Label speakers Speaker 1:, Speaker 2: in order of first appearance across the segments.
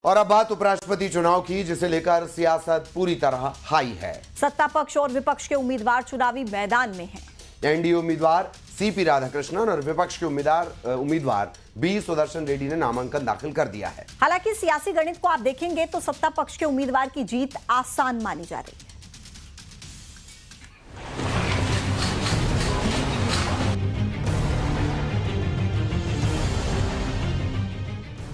Speaker 1: और अब बात उपराष्ट्रपति चुनाव की, जिसे लेकर सियासत पूरी तरह हाई है।
Speaker 2: सत्ता पक्ष और विपक्ष के उम्मीदवार चुनावी मैदान में हैं।
Speaker 1: एनडीए उम्मीदवार सीपी राधाकृष्णन और विपक्ष के उम्मीदवार बी सुदर्शन रेड्डी ने नामांकन दाखिल कर दिया है।
Speaker 2: हालांकि सियासी गणित को आप देखेंगे तो सत्ता पक्ष के उम्मीदवार की जीत आसान मानी जा रही है।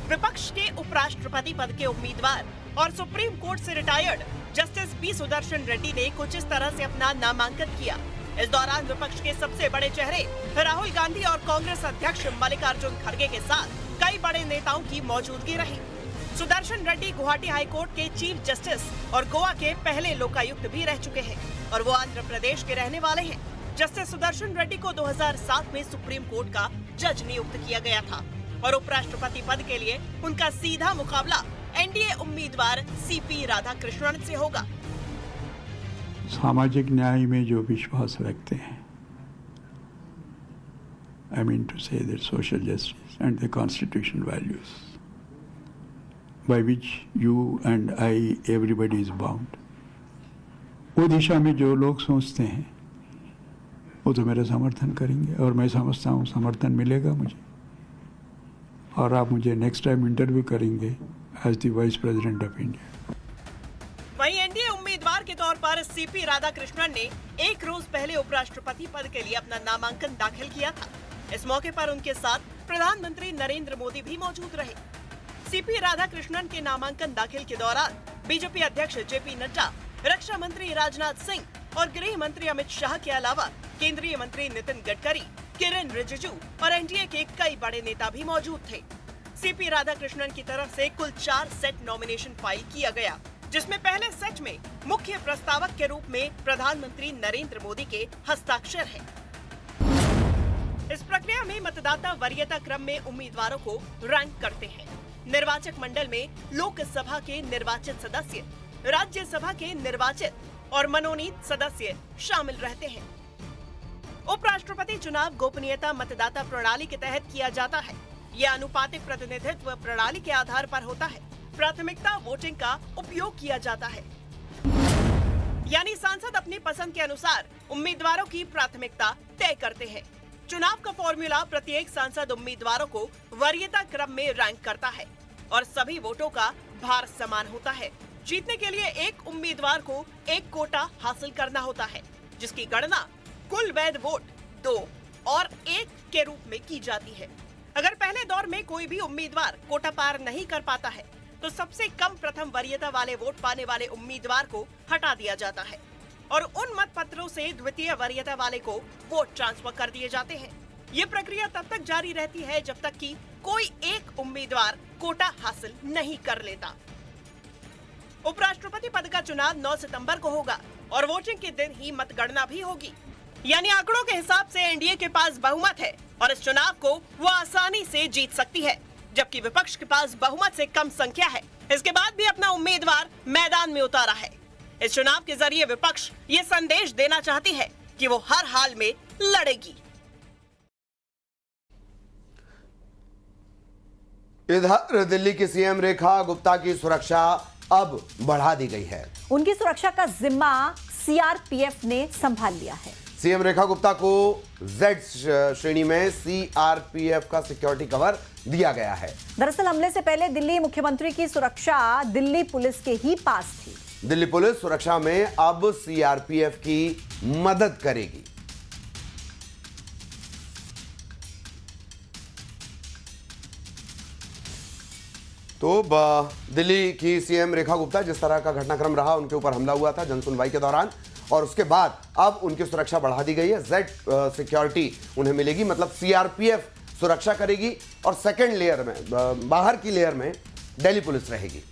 Speaker 3: विपक्ष के उपराष्ट्रपति पद के उम्मीदवार और सुप्रीम कोर्ट से retired justice B Sudarshan Reddy ने कुछ इस तरह से अपना नामांकन किया। इस दौरान विपक्ष के सबसे बड़े चेहरे राहुल गांधी और कांग्रेस अध्यक्ष मल्लिकार्जुन खड़गे के साथ कई बड़े नेताओं की मौजूदगी रही। सुदर्शन रेड्डी गुवाहाटी हाईकोर्ट के चीफ जस्टिस और गोवा के पहले लोकायुक्त भी रह चुके हैं और वो आंध्र प्रदेश के रहने वाले हैं। जस्टिस सुदर्शन रेड्डी को 2007 में सुप्रीम कोर्ट का जज नियुक्त किया गया था और उपराष्ट्रपति पद के लिए उनका सीधा मुकाबला एनडीए उम्मीदवार सीपी राधाकृष्णन से होगा।
Speaker 4: सामाजिक न्याय में जो विश्वास रखते हैं, I mean to say that social justice and the constitutional values by which you and I, everybody is bound, वो दिशा में जो लोग सोचते हैं वो तो मेरा समर्थन करेंगे और मैं समझता हूँ समर्थन मिलेगा मुझे, और आप मुझे नेक्स्ट टाइम इंटरव्यू करेंगे as the vice president of India.
Speaker 3: वहीं एनडीए उम्मीदवार के तौर पर सीपी राधाकृष्णन ने एक रोज पहले उपराष्ट्रपति पद के लिए अपना नामांकन दाखिल किया था। इस मौके पर उनके साथ प्रधानमंत्री नरेंद्र मोदी भी मौजूद रहे। सीपी राधाकृष्णन के नामांकन दाखिल के दौरान बीजेपी अध्यक्ष जेपी नड्डा, रक्षा मंत्री राजनाथ सिंह और गृह मंत्री अमित शाह के अलावा केंद्रीय मंत्री नितिन गडकरी, किरेन रिजिजू और एनडीए के कई बड़े नेता भी मौजूद थे। सीपी राधाकृष्णन की तरफ से कुल 4 सेट नॉमिनेशन फाइल किया गया, जिसमें पहले सेट में मुख्य प्रस्तावक के रूप में प्रधानमंत्री नरेंद्र मोदी के हस्ताक्षर हैं। इस प्रक्रिया में मतदाता वरीयता क्रम में उम्मीदवारों को रैंक करते हैं। निर्वाचक मंडल में लोकसभा के निर्वाचित सदस्य, राज्यसभा के निर्वाचित और मनोनीत सदस्य शामिल रहते हैं। उपराष्ट्रपति चुनाव गोपनीयता मतदाता प्रणाली के तहत किया जाता है। यह अनुपातिक प्रतिनिधित्व प्रणाली के आधार पर होता है। प्राथमिकता वोटिंग का उपयोग किया जाता है, यानी सांसद अपनी पसंद के अनुसार उम्मीदवारों की प्राथमिकता तय करते हैं। चुनाव का फॉर्मूला प्रत्येक सांसद उम्मीदवारों को वरीयता क्रम में रैंक करता है और सभी वोटों का भार समान होता है। जीतने के लिए एक उम्मीदवार को एक कोटा हासिल करना होता है, जिसकी गणना कुल वैध वोट 2 और 1 के रूप में की जाती है। अगर पहले दौर में कोई भी उम्मीदवार कोटा पार नहीं कर पाता है तो सबसे कम प्रथम वरीयता वाले वोट पाने वाले उम्मीदवार को हटा दिया जाता है और उन मत पत्रों से द्वितीय वरीयता वाले को वोट ट्रांसफर कर दिए जाते हैं। ये प्रक्रिया तब तक जारी रहती है जब तक कि कोई एक उम्मीदवार कोटा हासिल नहीं कर लेता। उपराष्ट्रपति पद का चुनाव 9 सितंबर को होगा और वोटिंग के दिन ही मतगणना भी होगी, यानी आंकड़ों के हिसाब से एनडीए के पास बहुमत है और इस चुनाव को वो आसानी से जीत सकती है, जबकि विपक्ष के पास बहुमत से कम संख्या है। इसके बाद भी अपना उम्मीदवार मैदान में उतारा है। इस चुनाव के जरिए विपक्ष ये संदेश देना चाहती है कि वो हर हाल में लड़ेगी।
Speaker 1: इधर दिल्ली की सीएम रेखा गुप्ता की सुरक्षा अब बढ़ा दी गई है।
Speaker 2: उनकी सुरक्षा का जिम्मा सीआरपीएफ ने संभाल लिया है।
Speaker 1: सीएम रेखा गुप्ता को जेड श्रेणी में सीआरपीएफ का सिक्योरिटी कवर दिया गया है।
Speaker 2: दरअसल हमले से पहले दिल्ली मुख्यमंत्री की सुरक्षा दिल्ली पुलिस के ही पास थी।
Speaker 1: दिल्ली पुलिस सुरक्षा में अब सीआरपीएफ की मदद करेगी। तो दिल्ली की सीएम रेखा गुप्ता, जिस तरह का घटनाक्रम रहा, उनके ऊपर हमला हुआ था जनसुनवाई के दौरान, और उसके बाद अब उनकी सुरक्षा बढ़ा दी गई है। जेड सिक्योरिटी उन्हें मिलेगी, मतलब सीआरपीएफ सुरक्षा करेगी और सेकंड लेयर में, बाहर की लेयर में दिल्ली पुलिस रहेगी।